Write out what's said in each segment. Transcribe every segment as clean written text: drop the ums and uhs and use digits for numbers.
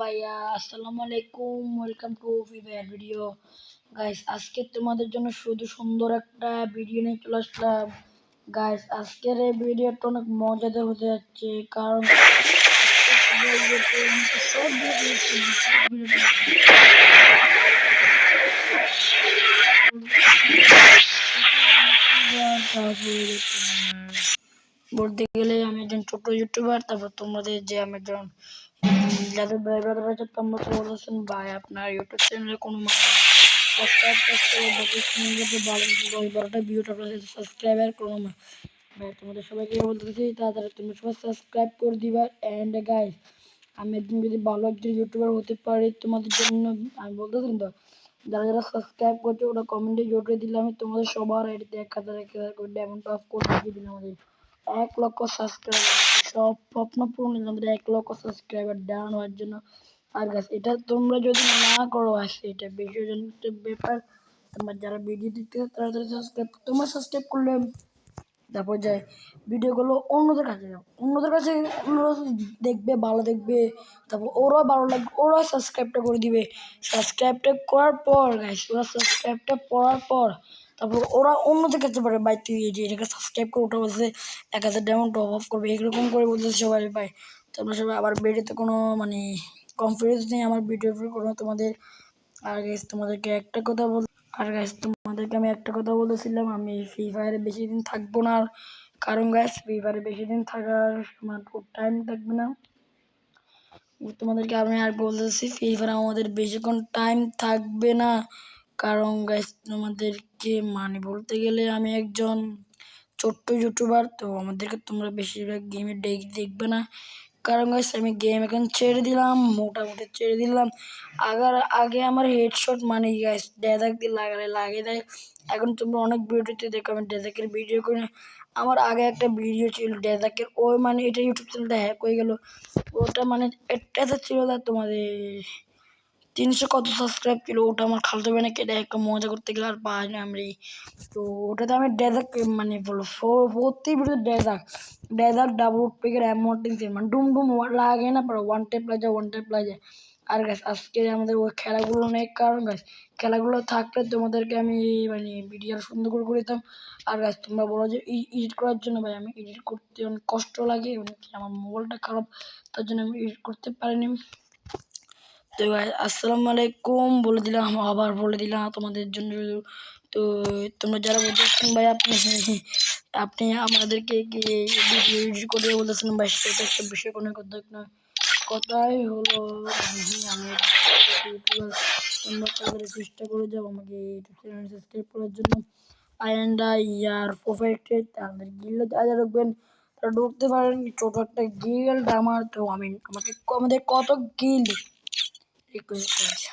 ভাইয়া আসসালামু আলাইকুম, welcome to free fire video. Guys, আজকে তোমাদের জন্য শুধু সুন্দর একটা ভিডিও নিয়ে চলে আসলাম। গাইস, আজকের এই ভিডিওটা অনেক মজাদার হতে যাচ্ছে, কারণ বলতে গেলে আমি একজন ছোট ইউটিউবার। তারপর তোমাদের যে আমি একজন যাদের ভাই ব্রাদার আছে, তোমরা তো বলছেন ভাই আপনার ইউটিউব চ্যানেলে কোনো সাবস্ক্রাইব বারোটা ভিডিওটা সাবস্ক্রাইবার কোনো ভাই তোমাদের সবাইকে বলতেছি তাড়াতাড়ি তুমি সবাই সাবস্ক্রাইব করে দিবা। অ্যান্ড গাইস, আমি একদিন যদি ভালো একজন ইউটিউবার হতে পারি তোমাদের জন্য আমি বলতেছি তো, যারা যারা সাবস্ক্রাইব করছে ওরা কমেন্টে জোটে দিলে আমি তোমাদের সবার আইডিতে 1000 করে ডায়মন্ড টপ করে দিয়ে দিলাম। আমাদের 1 লক্ষ সাবস্ক্রাইবার, সব স্বপ্ন পূরণ হলো আমাদের 1 লক্ষ সাবস্ক্রাইবার ডাউন হওয়ার জন্য। আর গাছ এটা তোমরা যদি না করো আসে এটা বিশ্বজনের ব্যাপার। তোমার যারা ভিডিও দিতে তারা তোমরা সাবস্ক্রাইব করলে তারপর যায় ভিডিওগুলো অন্যদের কাছে যাও, অন্যদের কাছে অন্যরা দেখবে, ভালো দেখবে, তারপর ওরাও ভালো লাগবে, ওরাও সাবস্ক্রাইবটা করে দিবে। সাবস্ক্রাইবটা করার পর গাইস, ওরা সাবস্ক্রাইবটা করার পর তারপর ওরা অন্যদের কাছে পারে ভাই তুই যে এটাকে সাবস্ক্রাইব করে ওটা বলছে 1000 ডায়মন্ড টপ অফ করবে, এরকম করে বলতেছে সবাই পায়। তোমরা সবাই আবার ভিডিওতে কোনো কনফিডেন্স নেই আমার ভিডিওর উপর কোনো তোমাদের। আর গাইস তোমাদেরকে একটা কথা তোমাদেরকে আমি একটা কথা বলেছিলাম, আমি ফ্রি ফায়ারে বেশি দিন থাকবো না। কারণ গাইস, ফ্রি ফায়ারে বেশি দিন থাকার আমার টাইম থাকবে না। তোমাদেরকে আমি আর বলতেছি ফ্রি ফায়ারে আমাদের বেশিক্ষণ টাইম থাকবে না। কারণ গাইস তোমাদেরকে বলতে গেলে আমি একজন ছোট্ট ইউটিউবার, তো আমাদেরকে তোমরা বেশিরভাগ গেমে দেখবে না। কারণ গাইস আমি গেম এখন ছেড়ে দিলাম, মোটামুটি ছেড়ে দিলাম। আগে আমার হেডশট গাইস ডেজাক দিয়ে লাগিয়ে দেয়। এখন তোমরা অনেক ভিডিওতে দেখো আমি ডেজাকের ভিডিও করি না। আমার আগে একটা ভিডিও ছিল ডেজাকের, ওই এটা ইউটিউব চ্যানেলটা হ্যাক হয়ে গেল। ওটা এটা ছিল না তোমাদের 300 কত সাবস্ক্রাইব ছিল, ওটা আমার খালতো বোনে কেটে একটা মজা করতে গেলে আর পাই না আমি। তো ওটাতে আমি ডেজাক বলো প্রতি ভিডিও ডেজাক ডাবল পেকের অ্যামোর্টিং ডুম ডুম লাগে না, পরে ওয়ান টাইপ লাগে। আর গাছ আজকে আমাদের ওই খেলাগুলো নেই, কারণ গাছ খেলাগুলো থাকলে তোমাদেরকে আমি ভিডিও সুন্দর করে দিতাম। আর গাছ তোমরা বলো যে এডিট করার জন্য ভাই আমি এডিট করতে অনেক কষ্ট লাগে, আমার মোবাইলটা খারাপ, তার জন্য আমি এডিট করতে পারিনি। তো আসসালামু আলাইকুম বলে দিলাম, আবার বলে দিলাম তোমাদের জন্য। তো তোমরা যারা বলতেছেন ভাই আপনি আমাদেরকে ভিডিও এডিট করে বলতেছেন ভাই, সেটা একটা বিষয় কোনো কথা না। কথাই হলো আমি তোমরা তাদের চেষ্টা করে যাও আমাকে ইউটিউব চ্যানেল সাবস্ক্রাইব করার জন্য। ইয়ার প্রোফাইলটা তাদের গিল্ডে যা রাখবেন তারা ঢুকতে পারেন। ছোট একটা গিল্ড আমার, তো আমাদের কত গিল্ড রিকোয়েস্ট করেছে।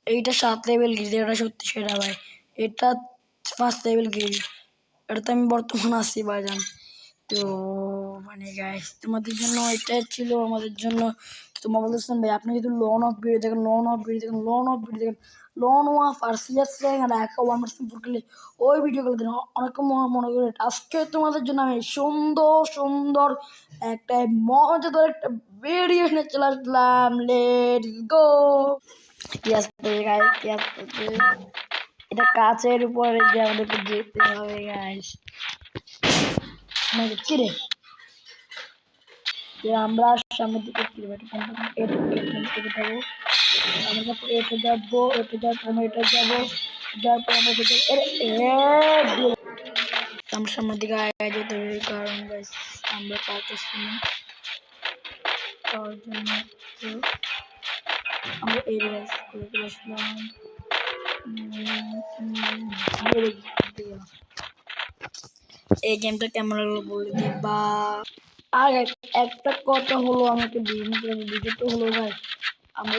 এইটা 7 লেভেল গিল্ড, এটা সত্যি সেরা ভাই। এটা 5 লেভেল গিল্ড, এটাতে আমি বর্তমান আছি ভাইজান। তো গাইস তোমাদের জন্য এটাই ছিল আমাদের জন্য। তোমরা বলতেছেন ভাই আপনি যদি লোন অফ ভিডিও দেখেন, লোন অফ আর সিএস আর 1% খেলে ওই ভিডিওগুলো দেন অনেক মনে করে। আজকে তোমাদের জন্য আমি সুন্দর একটা মজাদার একটা ভিডিও নিয়ে চলে আসলাম। Let's go. এটা কাচের উপরে যে আমাদেরকে যেতে হবে গাইস। কিরে যে আমরা সামনের দিকে যাবো, আমরা সামনের দিকে আগে যেতে হবে, কারণ আমরা পারতেছি না, তার জন্য আমরা এই রাইস করে আসলাম। এই গেমটা কেমন লাগলো বলে দিবা। আর একটা কথা হলো, আমাকে ভিডিও তো হলো ভাই আমরা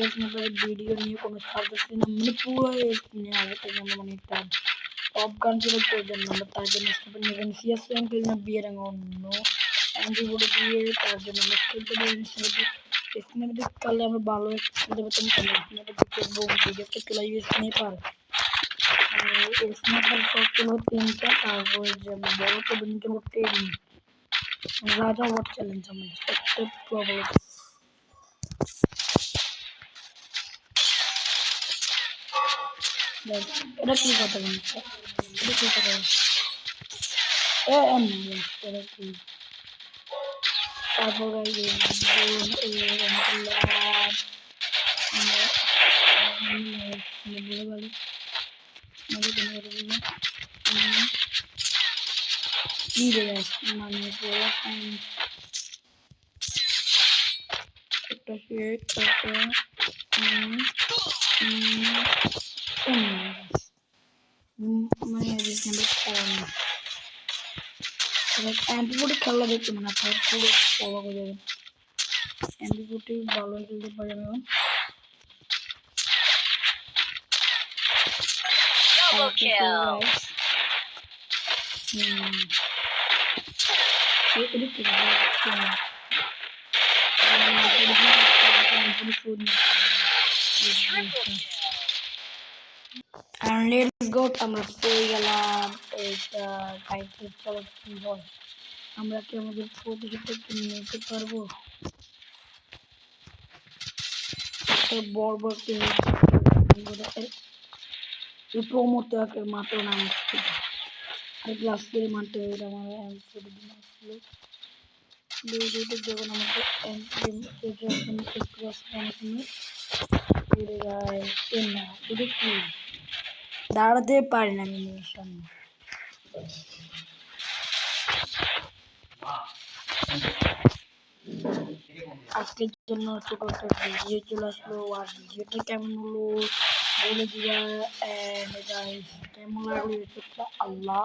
ভিডিও নিয়ে কোনো ছাড়তেছি না, পুরো টপ গান ছিল প্রয়োজন আমরা তার জন্য বিয়ের অন্য বলে দিয়ে তার জন্য আমরা খেলতে পারলে আমরা ভালো খেলতে পারতাম। ভিডিওতে চলে স্নেপার হলো 3টা, তারপর যে বড় টেবিল হলো 10 রাজা ওয়াট চ্যালেঞ্জ আমার একটা প্রবলেম। Guys, এটা কি কথা বলছে? এটা কি কথা? এটা কি? তারপর guys, বলে বলে আমাদের কোনো কথা বলবো কি রে guys, মানে একটা শেড একটা মানে রিজনেবল খেলা না অ্যান্টিবডি খেলা দেখতে মানে আপনার পুরো অবাক হয়ে যাবেন অ্যান্টিবডি ভালো খেলতে পারি আমি Double kill. Triple kill. And let's go আমরা পেয়ে গেলাম এইটা গাইতে চলো কি হয় আমরা কি আমাদের প্রতিযোগিতাকে নিতে পারবো একটা বড় বড় প্রমোট মাত্র নাম আর ক্লাস করে মানতে হবে আমার যখন আমাকে দাঁড়াতে পারি না আমি সামনে আজকের জন্য ছোট একটা ভিডিও চলে আসলো আর ভিডিওটা কেমন হলো বলে দিবা কেমন লাগলো আল্লাহ